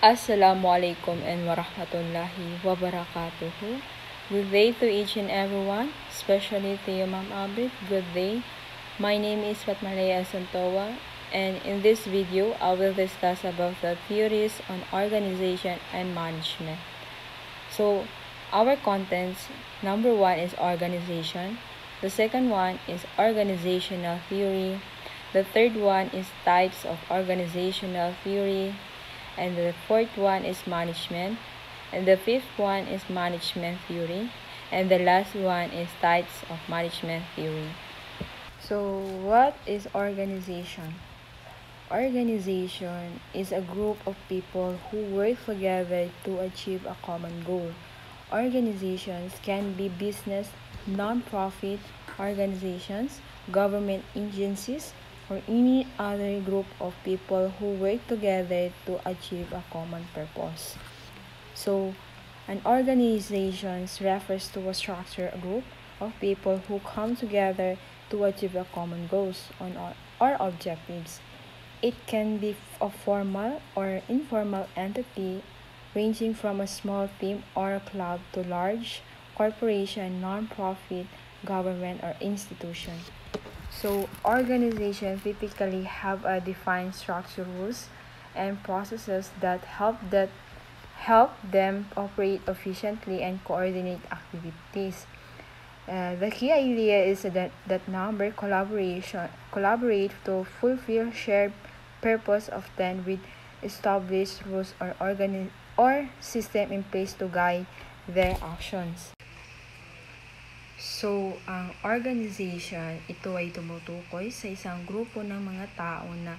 Assalamualaikum and warahmatullahi wabarakatuh. Good day to each and everyone, especially to you, Ma'am Abid. Good day. My name is Fatmalaya Santowa, and in this video, I will discuss about the theories on organization and management. So, our contents, number 1 is organization. The second one is organizational theory. The third one is types of organizational theory. And the fourth one is management. And the fifth one is management theory. And the last one is types of management theory. So, what is organization? Organization is a group of people who work together to achieve a common goal. Organizations can be business, non-profit organizations, government agencies, or any other group of people who work together to achieve a common purpose. So, an organization refers to a structure, a group of people who come together to achieve a common goals or objectives. It can be a formal or informal entity ranging from a small team or a club to large corporation, non-profit, government, or institution. So, organizations typically have a defined structure, rules, and processes that help them operate efficiently and coordinate activities. The key idea is that number collaborate to fulfill shared purpose, often with established rules or system in place to guide their actions. So, ang organization, ito ay tumutukoy sa isang grupo ng mga tao na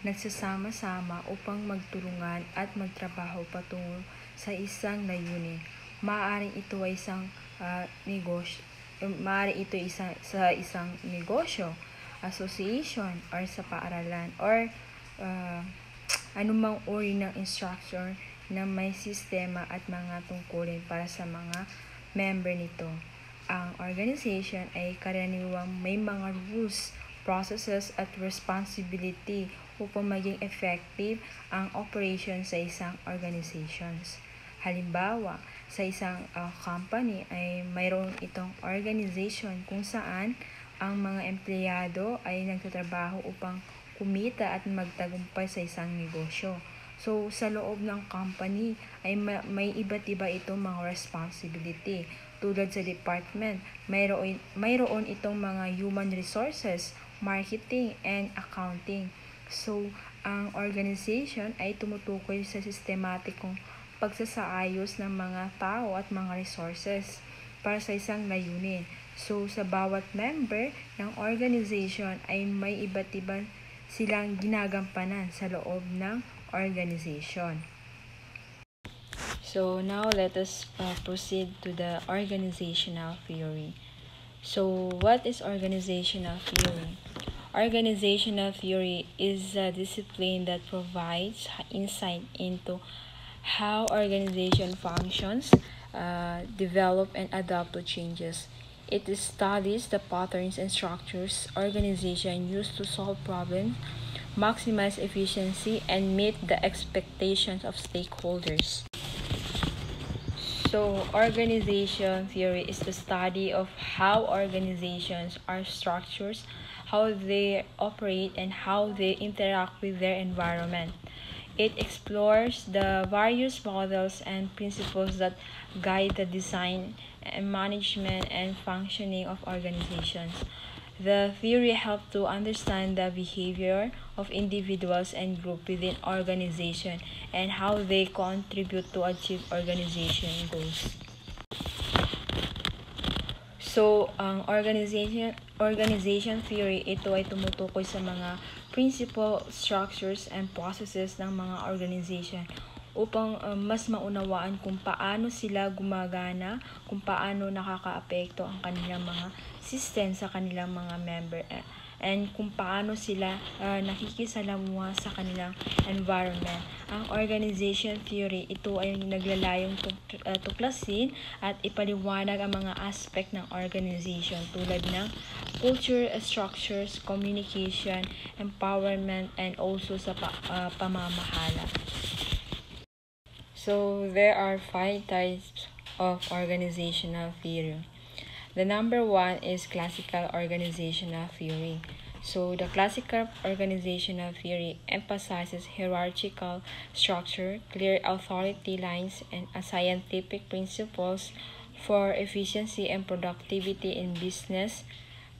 nagsasama-sama upang magtulungan at magtrabaho patungo sa isang layunin. Maaaring ito ay isang negosyo, association, or sa paaralan, or anumang uri ng structure na may sistema at mga tungkulin para sa mga member nito. Ang organization ay karaniwang may mga rules, processes at responsibility upang maging effective ang operation sa isang organizations. Halimbawa, sa isang company ay mayroon itong organization kung saan ang mga empleyado ay nagtatrabaho upang kumita at magtagumpay sa isang negosyo. So, sa loob ng company ay may iba't iba itong mga responsibility. Tulad sa department, mayroon itong mga human resources, marketing, and accounting. So, ang organization ay tumutukoy sa sistematikong pagsasaayos ng mga tao at mga resources para sa isang layunin. So, sa bawat member ng organization ay may iba't iba silang ginagampanan sa loob ng organization. So now let us proceed to the organizational theory. So what is organizational theory? Organizational theory is a discipline that provides insight into how organization functions, develop, and adapt to changes. It studies the patterns and structures organization use to solve problems, maximize efficiency, and meet the expectations of stakeholders. So, organization theory is the study of how organizations are structured, how they operate, and how they interact with their environment. It explores the various models and principles that guide the design, and management, and functioning of organizations. The theory helps to understand the behavior of individuals and groups within organization and how they contribute to achieve organization goals. So, ang organization theory, ito ay tumutukoy sa mga principle, structures, and processes ng mga organization upang mas maunawaan kung paano sila gumagana, kung paano nakakaapekto ang kanilang mga system sa kanilang mga member, and kung paano sila nakikisalamuha sa kanilang environment. Ang organization theory, ito ay naglalayong tuklasin at ipaliwanag ang mga aspect ng organization tulad ng culture, structures, communication, empowerment, and also sa pamamahala. So there are 5 types of organizational theory. The number 1 is classical organizational theory. So the classical organizational theory emphasizes hierarchical structure, clear authority lines, and a scientific principles for efficiency and productivity in business,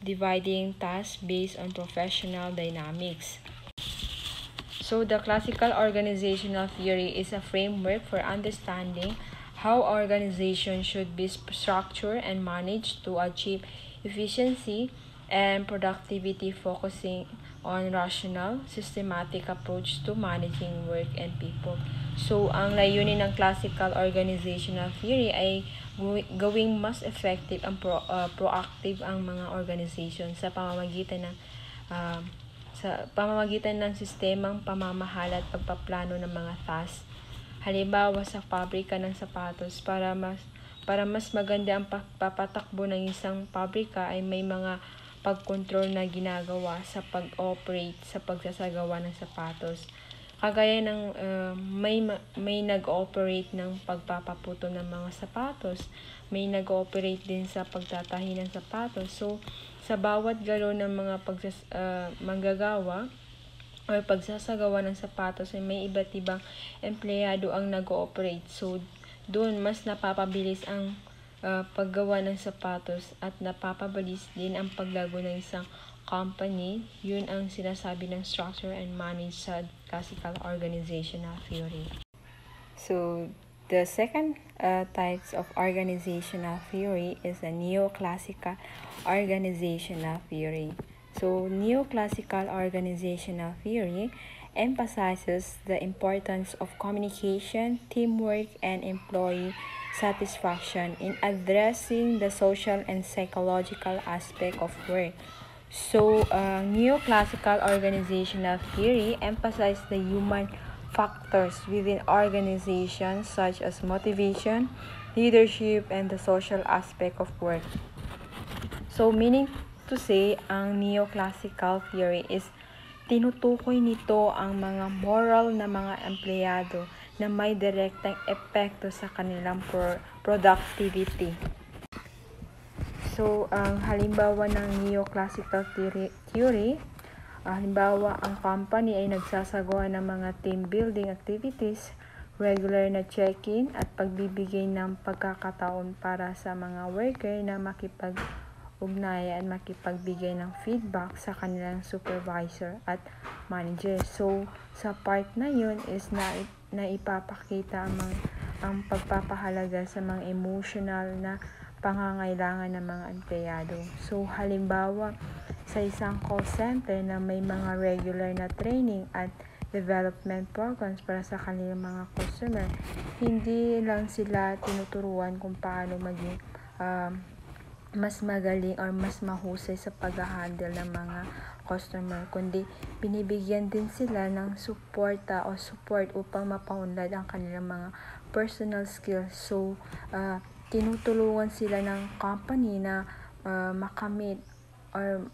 dividing tasks based on professional dynamics. So the classical organizational theory is a framework for understanding how organizations should be structured and managed to achieve efficiency and productivity, focusing on rational, systematic approach to managing work and people. So, ang layunin ng classical organizational theory ay gawing mas effective ang proactive ang mga organization sa pamamagitan ng sistemang pamamahala at pagpaplano ng mga task. Halimbawa sa pabrika ng sapatos, para mas maganda ang papatakbo ng isang pabrika ay may mga pagkontrol na ginagawa sa pag-operate sa pagsasagawa ng sapatos. Kagaya ng may nag-operate ng pagpapaputo ng mga sapatos, may nag-operate din sa pagtatahi ng sapatos. So, sa bawat galaw ng mga manggagawa o pagsasagawa ng sapatos ay may iba't ibang empleyado ang nag-ooperate. So, doon mas napapabilis ang paggawa ng sapatos at napapabilis din ang paglago ng isang company. Yun ang sinasabi ng structure and manage sa classical organizational theory. So, the second types of organizational theory is a neoclassical organizational theory. So, neoclassical organizational theory emphasizes the importance of communication, teamwork, and employee satisfaction in addressing the social and psychological aspect of work. So, neoclassical organizational theory emphasizes the human factors within organizations such as motivation, leadership, and the social aspect of work. So, meaning to say, ang neoclassical theory is tinutukoy nito ang mga moral na mga empleyado na may direktang epekto sa kanilang productivity. So, ang halimbawa ng neoclassical theory, halimbawa, ang company ay nagsasagawa ng mga team building activities, regular na check-in at pagbibigay ng pagkakataon para sa mga worker na makipag-ugnayan at makipagbigay ng feedback sa kanilang supervisor at manager. So, sa part na yun is na ipapakita ang pagpapahalaga sa mga emotional na pangangailangan ng mga empleyado. So, halimbawa, sa isang call center na may mga regular na training at development programs para sa kanilang mga customer, hindi lang sila tinuturuan kung paano maging mas magaling or mas mahusay sa pag-handle ng mga customer, kundi binibigyan din sila ng support upang mapaunlad ang kanilang mga personal skills. So, tinutulungan sila ng company na makamit or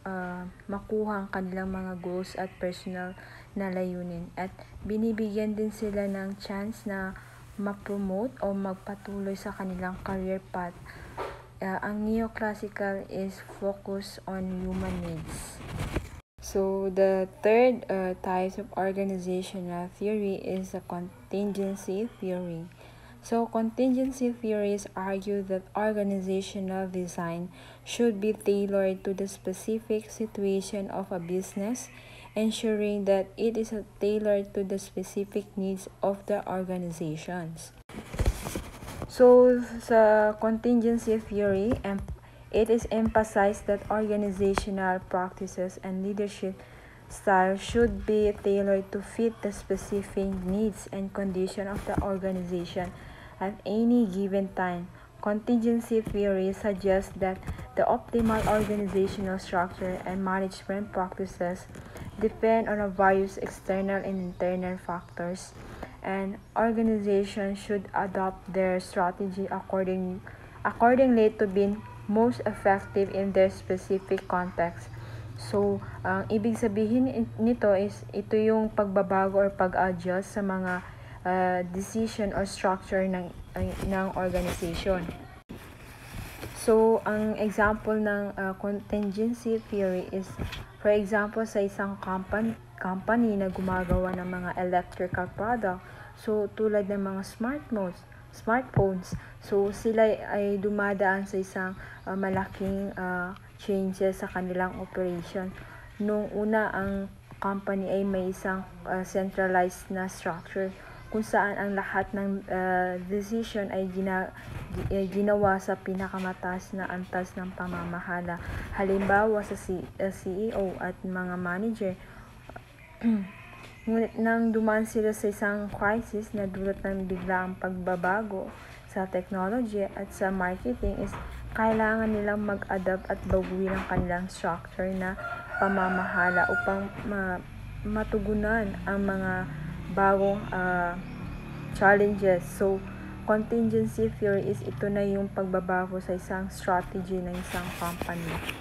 makuha ang kanilang mga goals at personal na layunin. At binibigyan din sila ng chance na ma-promote o magpatuloy sa kanilang career path. Ang neoclassical is focused on human needs. So, the third type of organizational theory is a contingency theory. So, contingency theories argue that organizational design should be tailored to the specific situation of a business, ensuring that it is tailored to the specific needs of the organizations. So, sa contingency theory, it is emphasized that organizational practices and leadership style should be tailored to fit the specific needs and condition of the organization at any given time. Contingency theory suggests that the optimal organizational structure and management practices depend on various external and internal factors, and organizations should adopt their strategy accordingly to be most effective in their specific context. So, ang ibig sabihin nito is ito yung pagbabago or pag-adjust sa mga decision or structure ng organization. So, ang example ng contingency theory is, for example, sa isang company na gumagawa ng mga electrical product, so tulad ng mga smartphones, so sila ay dumadaan sa isang malaking changes sa kanilang operation. Nung una, ang company ay may isang centralized na structure kung saan ang lahat ng decision ay ginawa sa pinakamataas na antas ng pamamahala. Halimbawa sa CEO at mga manager. Ngunit nang dumaan sila sa isang crisis na dulot ng biglaang pagbabago sa technology at sa marketing, is kailangan nilang mag-adapt at baguhin ang kanilang structure na pamamahala upang matugunan ang mga bagong challenges. So, contingency theory is ito na yung pagbabago sa isang strategy ng isang company.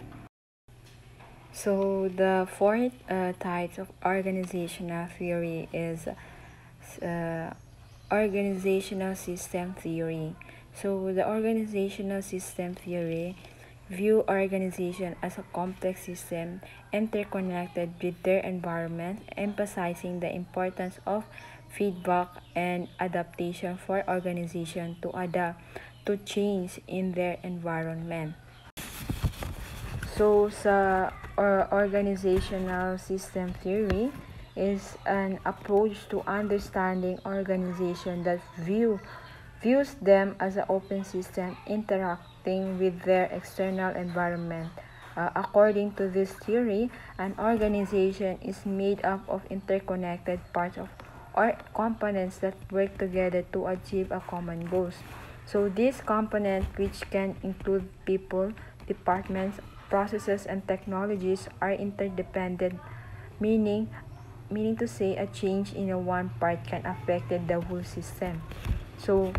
So, the fourth type of organizational theory is organizational system theory. So, the organizational system theory view organization as a complex system interconnected with their environment, emphasizing the importance of feedback and adaptation for organization to adapt to change in their environment. So, sa organizational system theory is an approach to understanding organization that views them as an open system interacting with their external environment. According to this theory, an organization is made up of interconnected parts or components that work together to achieve a common goals. So these components, which can include people, departments, processes, and technologies, are interdependent, meaning to say a change in one part can affect the whole system. So,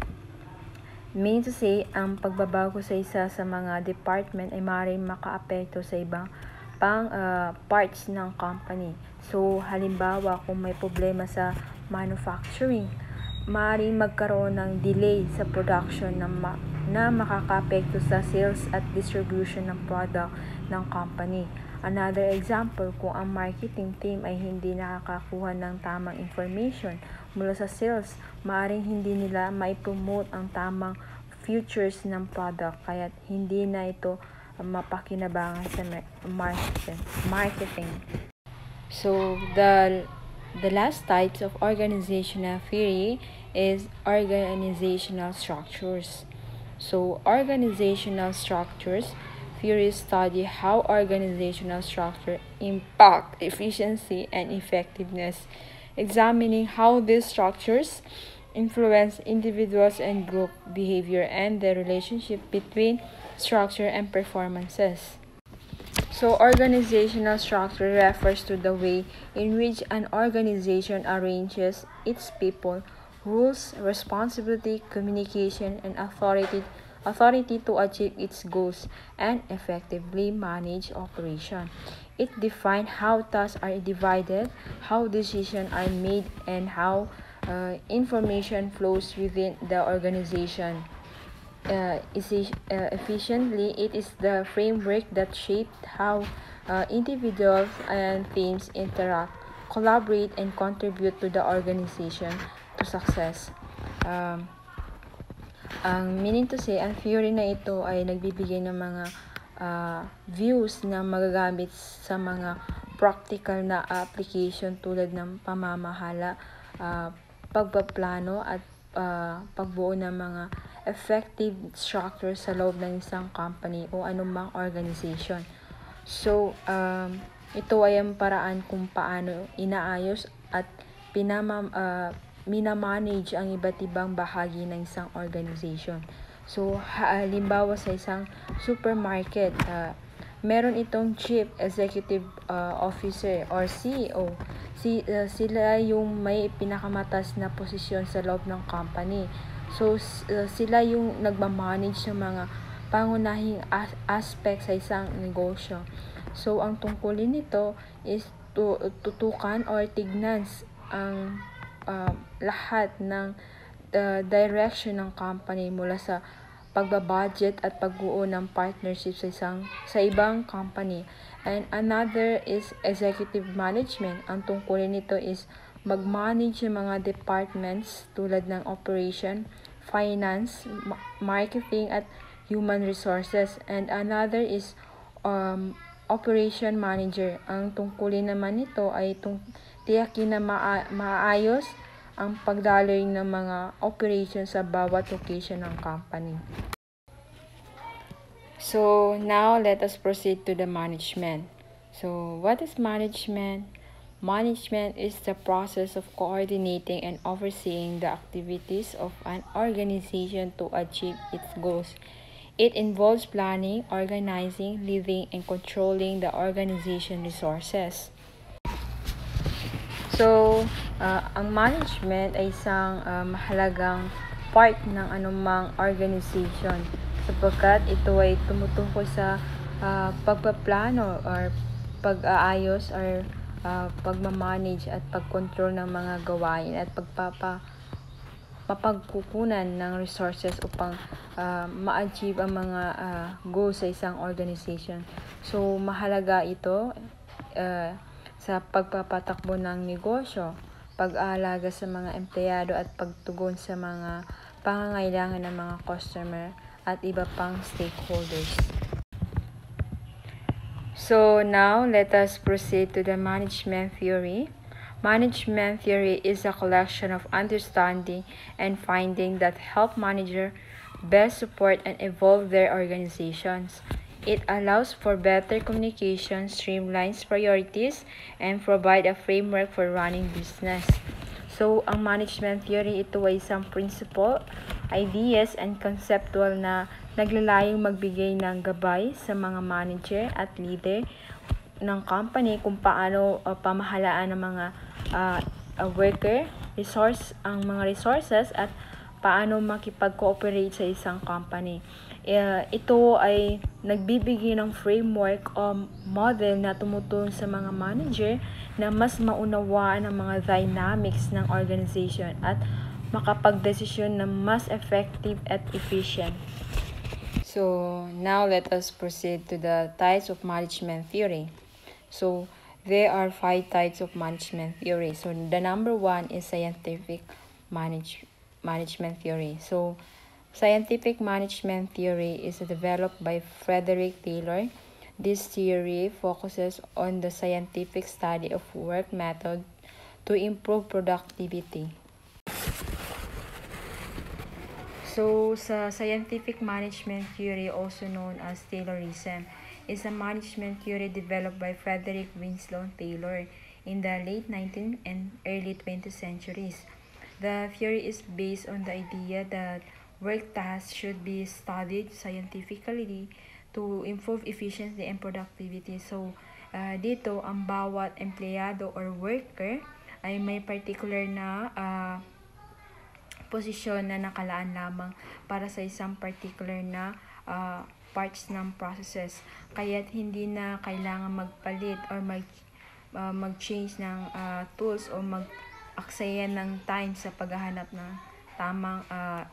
meaning to say, ang pagbabago sa isa sa mga department ay maaaring makaapekto sa ibang parts ng company. So, halimbawa, kung may problema sa manufacturing, maaaring magkaroon ng delay sa production na makakaapekto sa sales at distribution ng product ng company. Another example, kung ang marketing team ay hindi nakakakuha ng tamang information mula sa sales, maaaring hindi nila mai-promote ang tamang features ng product, kaya hindi na ito mapakinabangan sa marketing. So, the last types of organizational theory is organizational structures. So, organizational structures theories study how organizational structure impact efficiency and effectiveness, examining how these structures influence individuals and group behavior and the relationship between structure and performances. So, organizational structure refers to the way in which an organization arranges its people, rules, responsibility, communication, and authority to achieve its goals and effectively manage operation. It defines how tasks are divided, how decisions are made, and how information flows within the organization. Efficiently, it is the framework that shaped how individuals and teams interact, collaborate, and contribute to the organization to success. Ang meaning to say, ang theory na ito ay nagbibigay ng mga views na magagamit sa mga practical na application tulad ng pamamahala, pagpaplano at pagbuo ng mga effective structure sa loob ng isang company o anumang organization. So, ito ay ang paraan kung paano inaayos at minamanage ang iba't ibang bahagi ng isang organization. So, halimbawa sa isang supermarket, meron itong Chief Executive Officer or CEO. Sila yung may pinakamatas na posisyon sa loob ng company. So, sila yung nagmamanage ng mga pangunahing aspect sa isang negosyo. So, ang tungkulin nito is tutukan or tignan ang lahat ng direction ng company mula sa pagbabudget at pagbuo ng partnership sa ibang company. And another is executive management. Ang tungkulin nito is mag-manage yung mga departments tulad ng operation, finance, marketing at human resources. And another is operation manager. Ang tungkulin naman nito ay tiyakin na maayos ang pagdaloy ng mga operations sa bawat location ng company. So now let us proceed to the management. So what is management? Management is the process of coordinating and overseeing the activities of an organization to achieve its goals. It involves planning, organizing, leading, and controlling the organization resources. So, ang management ay isang mahalagang part ng anumang organization sapagkat ito ay tumutukoy sa pagpaplano or pag-aayos or pagmamanage at pag-control ng mga gawain at mapagkukunan ng resources upang ma-achieve ang mga goals sa isang organization. So, mahalaga ito sa pagpapatakbo ng negosyo, pag-aalaga sa mga empleyado at pagtugon sa mga pangangailangan ng mga customer at iba pang stakeholders. So now, let us proceed to the management theory. Management theory is a collection of understanding and finding that help manager best support and evolve their organizations. It allows for better communication, streamlines priorities, and provide a framework for running business. So, ang management theory, ito ay isang principle, ideas, and conceptual na naglalayong magbigay ng gabay sa mga manager at leader ng company kung paano pamahalaan ng mga worker, ang mga resources at paano makipag-cooperate sa isang company. Ito ay nagbibigay ng framework o model na tumutulong sa mga manager na mas maunawaan ang mga dynamics ng organization at makapagdesisyon na mas effective at efficient. So now let us proceed to the types of management theory. So there are 5 types of management theory. So the number 1 is scientific management theory. So scientific management theory is developed by Frederick Taylor. This theory focuses on the scientific study of work method to improve productivity. So, sa scientific management theory, also known as Taylorism, is a management theory developed by Frederick Winslow Taylor in the late 19th and early 20th centuries. The theory is based on the idea that work tasks should be studied scientifically to improve efficiency and productivity. So, dito, ang bawat empleyado or worker ay may particular na posisyon na nakalaan lamang para sa isang particular na parts ng processes. Kaya't hindi na kailangan magpalit or mag-change ng tools o mag-aksaya ng time sa paghahanap ng tamang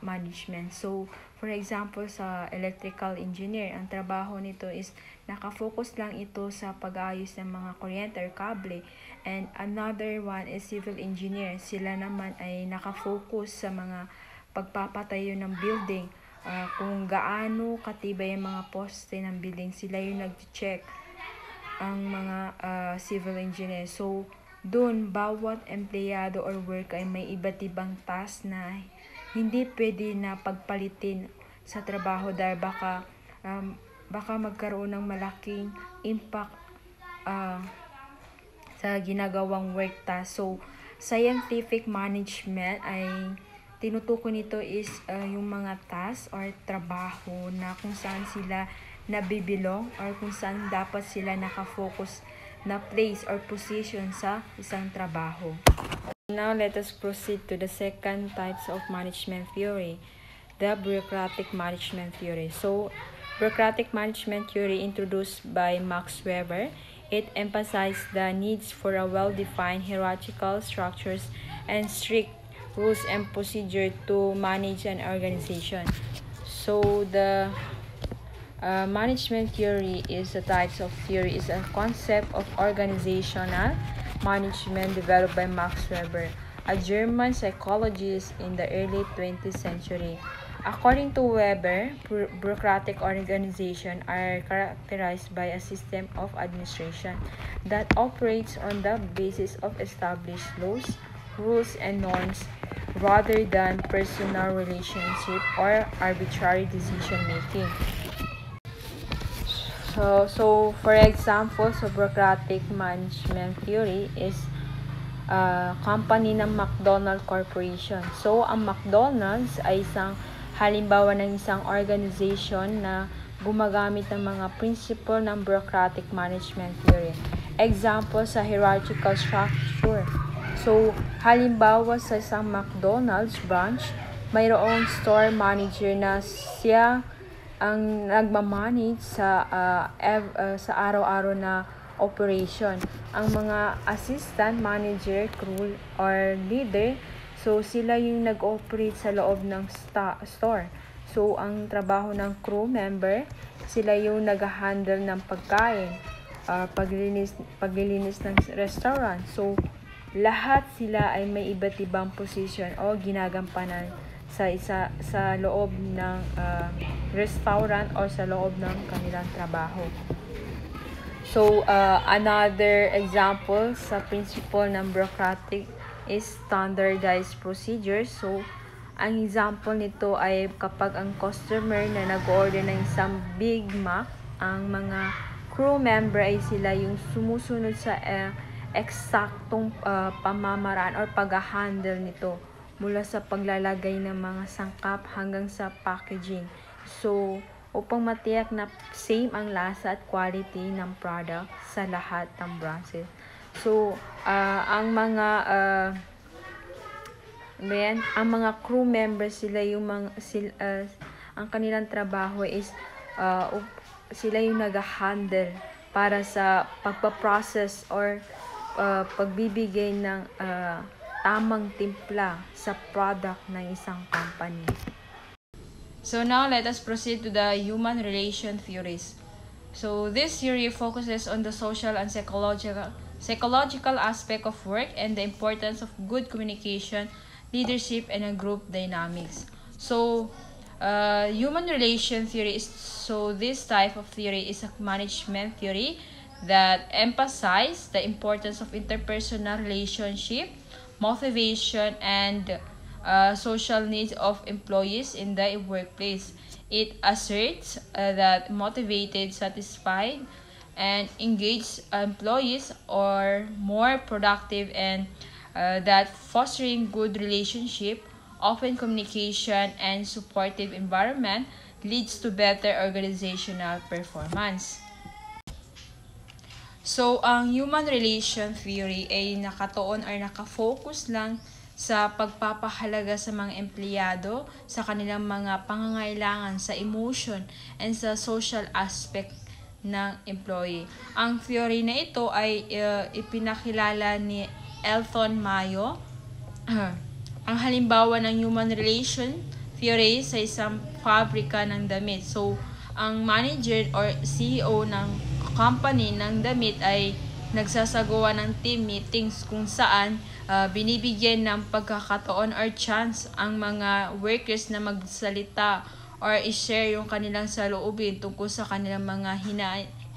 management. So, for example, sa electrical engineer, ang trabaho nito is nakafocus lang ito sa pag-aayos ng mga kuryente or kable. And another one is civil engineer. Sila naman ay nakafocus sa mga pagpapatayo ng building. Kung gaano katibay ang mga poste ng building, sila yung nag-check ang mga civil engineer. So, doon, bawat empleyado or work ay may iba't ibang task na hindi pwede na pagpalitin sa trabaho dahil baka magkaroon ng malaking impact sa ginagawang work task. So, scientific management ay tinutukoy nito is yung mga task or trabaho na kung saan sila nabibilong or kung saan dapat sila nakafocus na place or position sa isang trabaho. Now, let us proceed to the second types of management theory, the bureaucratic management theory. So, bureaucratic management theory introduced by Max Weber. It emphasized the needs for a well-defined hierarchical structures and strict rules and procedure to manage an organization. So the management theory is a types of theory is a concept of organizational management developed by Max Weber, a German psychologist in the early 20th century. According to Weber, bureaucratic organizations are characterized by a system of administration that operates on the basis of established laws, rules, and norms rather than personal relationship or arbitrary decision making. So for example, so bureaucratic management theory is company ng McDonald Corporation. So, ang McDonald's ay isang halimbawa ng isang organization na gumagamit ng mga principle ng bureaucratic management theory. Example sa hierarchical structure. So, halimbawa sa isang McDonald's branch, mayroong store manager na siya ang nagmamanage sa araw-araw na operation. Ang mga assistant manager, crew, or leader, so sila yung nag-operate sa loob ng store. So, ang trabaho ng crew member, sila yung nag-handle ng pagkain, paglilinis ng restaurant. So, lahat sila ay may iba't ibang position o ginagampanan sa loob ng restaurant o sa loob ng kanilang trabaho. So, another example sa principle ng bureaucratic is standardized procedures. So, ang example nito ay kapag ang customer na nag-order ng isang Big Mac, ang mga crew member ay sila yung sumusunod sa eksaktong pamamaraan or pag-handle nito mula sa paglalagay ng mga sangkap hanggang sa packaging. So, upang matiyak na same ang lasa at quality ng product sa lahat ng branches. So, ang mga crew members sila yung ang kanilang trabaho is sila yung nag-handle para sa pagpa-process or pagbibigay ng tamang timpla sa product ng isang company. So now let us proceed to the human relation theories. So this theory focuses on the social and psychological aspect of work and the importance of good communication, leadership, and a group dynamics. So human relation theory this type of theory is a management theory that emphasizes the importance of interpersonal relationship, motivation, and social needs of employees in the workplace. It asserts that motivated, satisfied, and engaged employees are more productive and that fostering good relationship, open communication, and supportive environment leads to better organizational performance. So, ang human relation theory ay nakatuon or nakafocus lang sa pagpapahalaga sa mga empleyado sa kanilang mga pangangailangan sa emotion and sa social aspect ng employee. Ang theory na ito ay ipinakilala ni Elton Mayo. Ang halimbawa ng human relation theory sa isang fabrika ng damit. So, ang manager or CEO ng company ng damit ay nagsasagawa ng team meetings kung saan binibigyan ng pagkakataon or chance ang mga workers na magsalita or i-share yung kanilang saloobin tungkol sa kanilang mga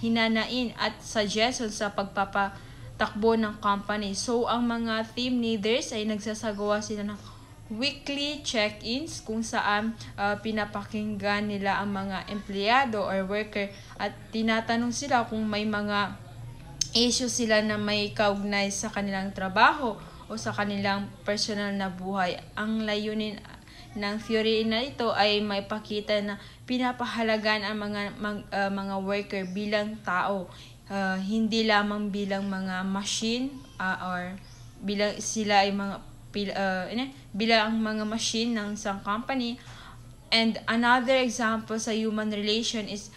hinanain at suggestions sa pagpapatakbo ng company. So, ang mga team leaders ay nagsasagawa sila ng weekly check-ins kung saan pinapakinggan nila ang mga empleyado or worker at tinatanong sila kung may mga issue sila na may kaugnay sa kanilang trabaho o sa kanilang personal na buhay. Ang layunin ng theory na ito ay maipakita na pinapahalagan ang mga worker bilang tao, hindi lamang bilang mga machine or bilang sila ay bilang mga machine ng isang company. And another example sa human relation is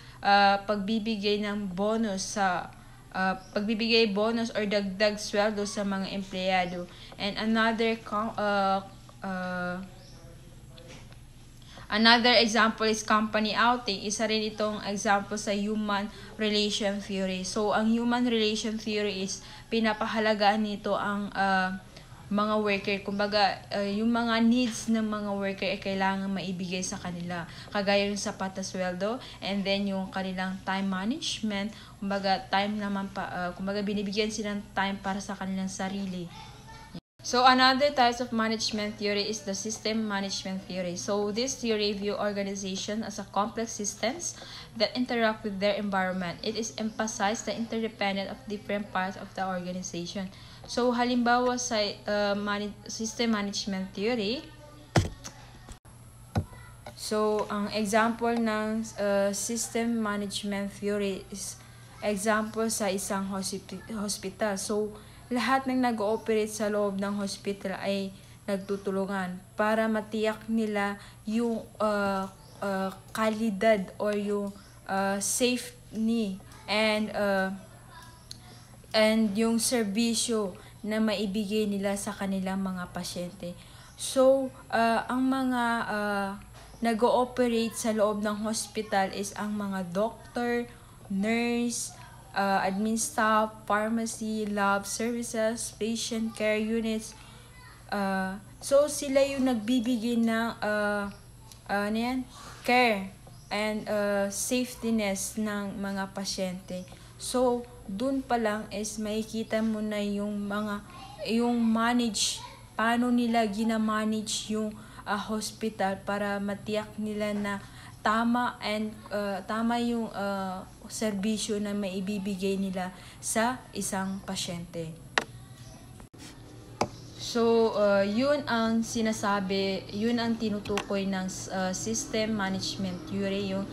pagbibigay ng bonus or dagdag sweldo sa mga empleyado. And another Another example is company outing. Isa rin itong example sa human relation theory. So, ang human relation theory is pinapahalagaan nito ang mga worker. Kumbaga, yung mga needs ng mga worker ay kailangan maibigay sa kanila. Kagaya yung sapat na sweldo, and then yung kanilang time management. Kumbaga, time naman kumbaga binibigyan sila ng time para sa kanilang sarili. So another type of management theory is the system management theory. So this theory view organization as a complex systems that interact with their environment. It is emphasized the interdependence of different parts of the organization. So halimbawa sa system management theory, so ang example ng system management theory is example sa isang hospital. So lahat ng nag-ooperate sa loob ng hospital ay nagtutulungan para matiyak nila yung kalidad or yung safety and yung serbisyo na maibigay nila sa kanilang mga pasyente. So, ang mga nag-ooperate sa loob ng hospital is ang mga doctor, nurse, admin staff, pharmacy, lab services, patient care units. So, sila yung nagbibigay ng care and safetyness ng mga pasyente. So, dun pa lang is makikita mo na yung paano nila gina-manage yung hospital para matiyak nila na tama yung serbisyo na maibibigay nila sa isang pasyente. So, yun ang tinutukoy ng system management theory, yung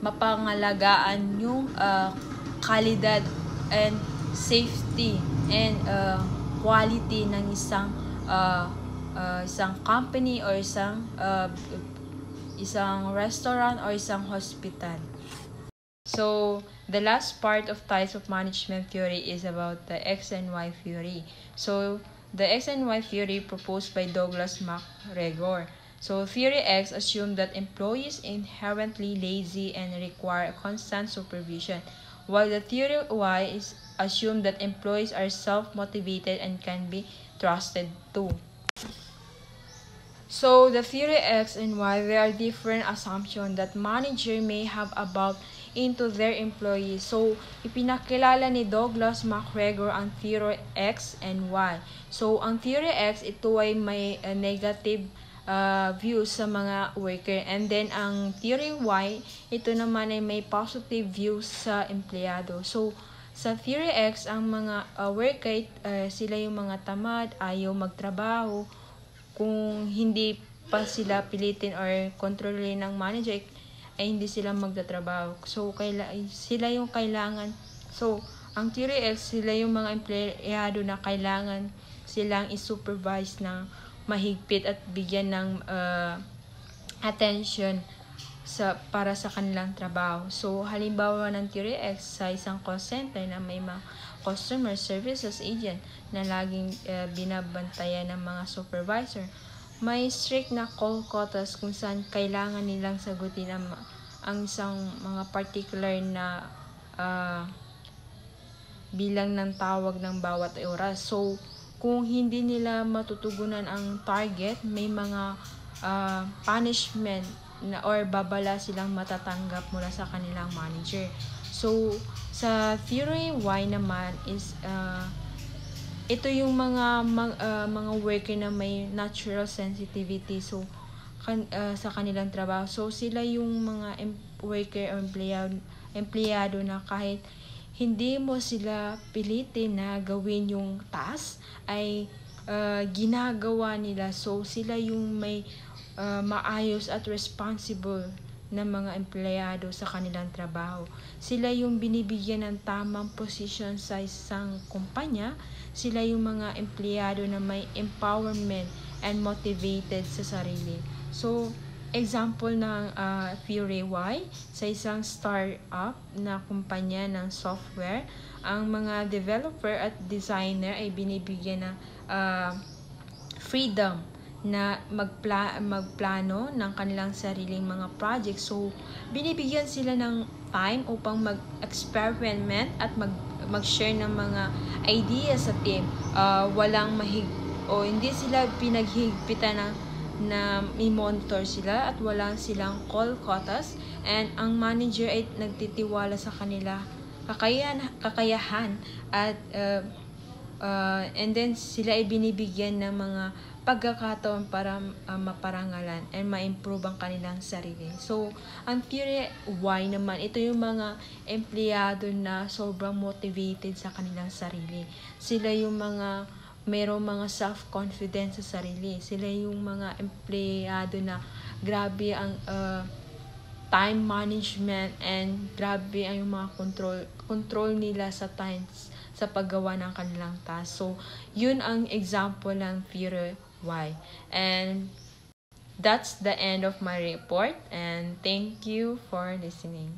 mapangalagaan yung kalidad and safety and quality ng isang company or isang restaurant or isang hospital. So, the last part of types of management theory is about the X and Y theory. So, the X and Y theory proposed by Douglas MacGregor. So, theory X assumed that employees inherently lazy and require constant supervision, while the theory Y is assumed that employees are self-motivated and can be trusted too. So, the theory X and Y, there are different assumptions that manager may have about into their employees. So, ipinakilala ni Douglas MacGregor ang theory X and Y. So, ang theory X, ito ay may negative views sa mga worker. And then, ang theory Y, ito naman ay may positive views sa empleyado. So, sa theory X, ang mga worker, sila yung mga tamad, ayaw magtrabaho. Kung hindi pa sila pilitin or kontrolin ng manager, ay hindi sila magtatrabaho. So, sila yung kailangan. So, ang theory X, sila yung mga empleyado na kailangan silang i-supervise ng mahigpit at bigyan ng attention para sa kanilang trabaho. So, halimbawa ng theory X sa isang call center na may mga customer services agent na laging binabantayan ng mga supervisor. May strict na call quotas kung saan kailangan nilang sagutin ang isang mga particular na bilang ng tawag ng bawat oras. So, kung hindi nila matutugunan ang target, may mga punishment or babala silang matatanggap mula sa kanilang manager. So, sa theory Y naman is ito yung mga worker na may natural sensitivity sa kanilang trabaho. So, sila yung mga worker o empleyado na kahit hindi mo sila pilitin na gawin yung task, ay ginagawa nila. So, sila yung may maayos at responsible na mga empleyado sa kanilang trabaho. Sila yung binibigyan ng tamang posisyon sa isang kumpanya. Sila yung mga empleyado na may empowerment and motivated sa sarili. So, example ng theory Y, sa isang startup na kumpanya ng software, ang mga developer at designer ay binibigyan ng freedom na magplano ng kanilang sariling mga projects. So, binibigyan sila ng time upang mag-experiment at mag-share ng mga ideas sa team. Walang hindi sila pinaghihigpitan na i-monitor sila at walang silang call quotas, and ang manager ay nagtitiwala sa kanila kakayahan at and then sila ay binibigyan ng mga pagkakataon para maparangalan and ma-improve ang kanilang sarili. So, ang theory why naman, ito yung mga empleyado na sobrang motivated sa kanilang sarili. Sila yung mga mayroong mga self-confidence sa sarili. Sila yung mga empleyado na grabe ang time management and grabe ang yung mga control nila sa times sa paggawa ng kanilang task. So, yun ang example ng theory why. And that's the end of my report, and thank you for listening.